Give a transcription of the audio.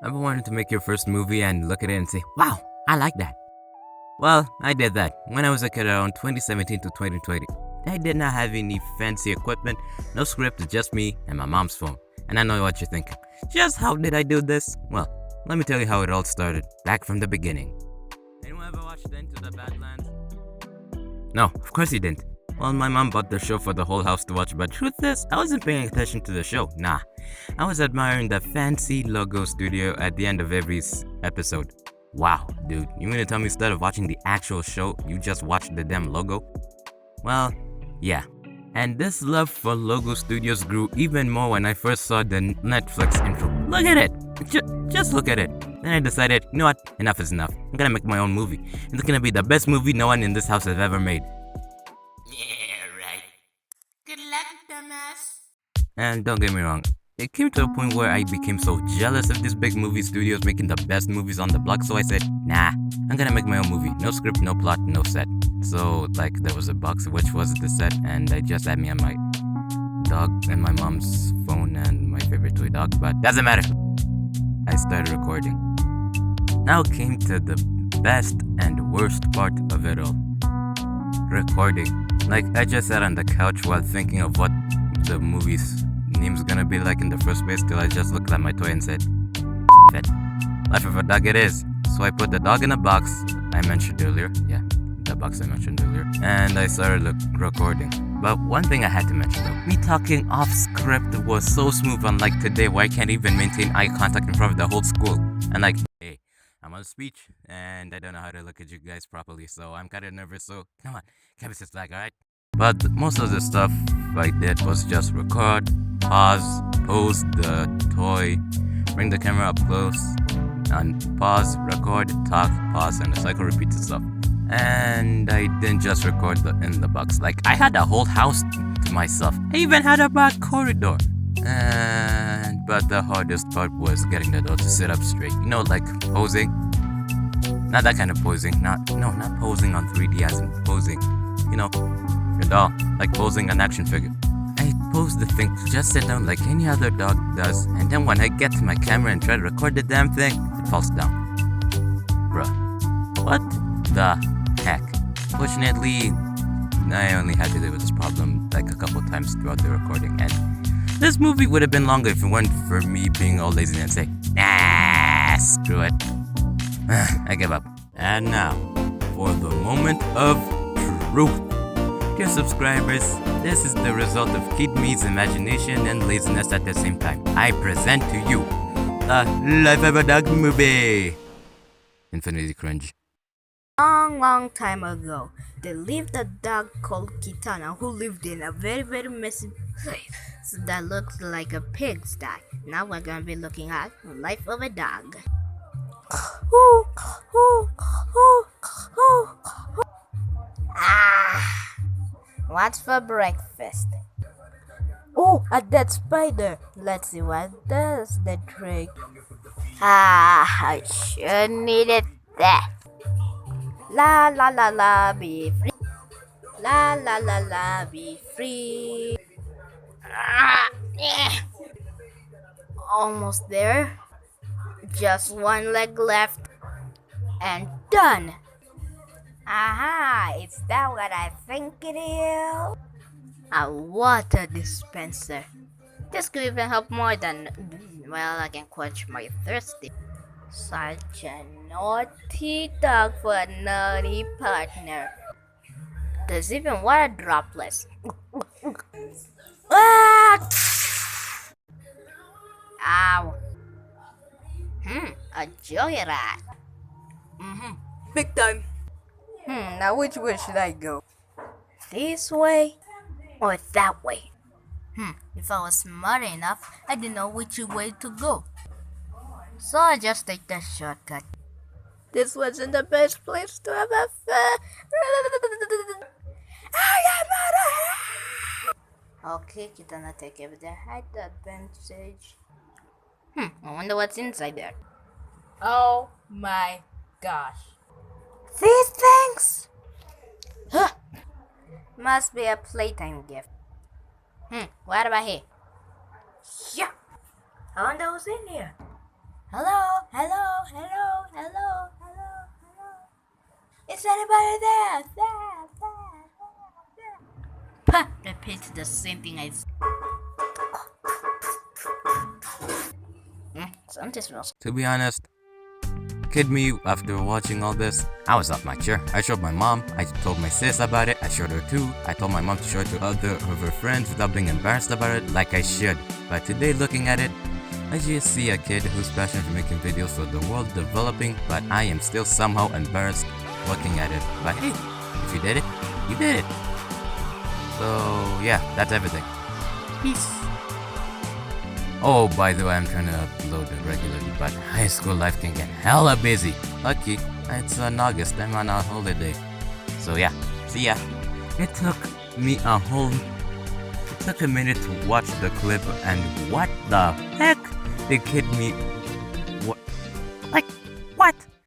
Ever wanted to make your first movie and look at it and say, wow, I like that? Well, I did that when I was a kid around 2017 to 2020. I did not have any fancy equipment, no script, just me and my mom's phone. And I know what you're thinking. Just how did I do this? Well, let me tell you how it all started, back from the beginning. Anyone ever watched Into the Badlands? No, of course you didn't. Well, my mom bought the show for the whole house to watch, but truth is, I wasn't paying attention to the show. Nah, I was admiring the fancy logo studio at the end of every episode. Wow, dude, you mean to tell me instead of watching the actual show, you just watched the damn logo? Well, yeah. And this love for logo studios grew even more when I first saw the Netflix intro. Look at it! Just look at it. Then I decided, you know what? Enough is enough. I'm gonna make my own movie. It's gonna be the best movie no one in this house has ever made. Yeah, right. Good luck, dumbass. And don't get me wrong, it came to a point where I became so jealous of these big movie studios making the best movies on the block, so I said, nah, I'm gonna make my own movie. No script, no plot, no set. So, like, there was a box which was the set, and I just had me and my dog and my mom's phone and my favorite toy dog, but doesn't matter. I started recording. Now came to the best and worst part of it all. Recording. Like, I just sat on the couch while thinking of what the movie's name's gonna be like in the first place till I just looked at my toy and said, it. Life of a dog it is. So I put the dog in a box I mentioned earlier. Yeah, the box I mentioned earlier. And I started recording. But one thing I had to mention though, me talking off script was so smooth, unlike today where I can't even maintain eye contact in front of the whole school. And like, hey, I'm on speech and I don't know how to look at you guys properly, so I'm kinda nervous, so come on, can't be this flag, alright? But most of the stuff I did was just record, pause, pose the toy, bring the camera up close, and pause, record, talk, pause, and the cycle repeats itself. And I didn't just record in the box. Like, I had the whole house to myself. I even had a back corridor. But the hardest part was getting the doll to sit up straight. You know, like posing. Not that kind of posing. Not posing on 3D as in posing. You know, your doll, like posing an action figure. I pose the thing to just sit down like any other dog does, and then when I get to my camera and try to record the damn thing, it falls down. Bruh. What the heck? Fortunately, I only had to deal with this problem like a couple times throughout the recording, and this movie would have been longer if it weren't for me being all lazy and say, nah, screw it. I give up. And now, for the moment of truth. Dear subscribers, this is the result of Kid Me's imagination and laziness at the same time. I present to you the Life of a Dog movie. Infinity cringe. Long time ago, there lived a dog called Kitana who lived in a very messy place that looked like a pigsty. Now we're gonna be looking at the life of a dog. What's for breakfast? Oh, a dead spider. Let's see what does the trick. I sure needed that. La la la la, be free. La la la la, be free. Almost there. Just one leg left. And done. Aha, is that what I think it is? A water dispenser. This could even help more than, well, I can quench my thirsty. Such a naughty dog for a naughty partner. There's even water droplets. Ow. A joyride. Big time. Now which way should I go? This way or that way? If I was smart enough, I didn't know which way to go. So I just take the shortcut. This wasn't the best place to have a Okay, kita na take over the height advantage. I wonder what's inside there. Oh my gosh. These things? Must be a playtime gift. What about here? Yeah. I wonder who's in here. Hello, hello, hello, hello, hello, hello. Is anybody there? There. Pah! Repeats the same thing I. Something smells. To be honest, kid me, after watching all this, I was off my chair. I showed my mom, I told my sis about it, I showed her too. I told my mom to show it to other of her friends without being embarrassed about it like I should. But today looking at it, I just see a kid who's passionate for making videos for the world developing, but I am still somehow embarrassed looking at it. But hey, if you did it, you did it. So yeah, that's everything. Peace. Oh, by the way, I'm trying to upload it regularly, but high school life can get hella busy. Lucky, it's in August, I'm on a holiday. So yeah, see ya. It took a minute to watch the clip, and what the heck? The kid me... What? Like...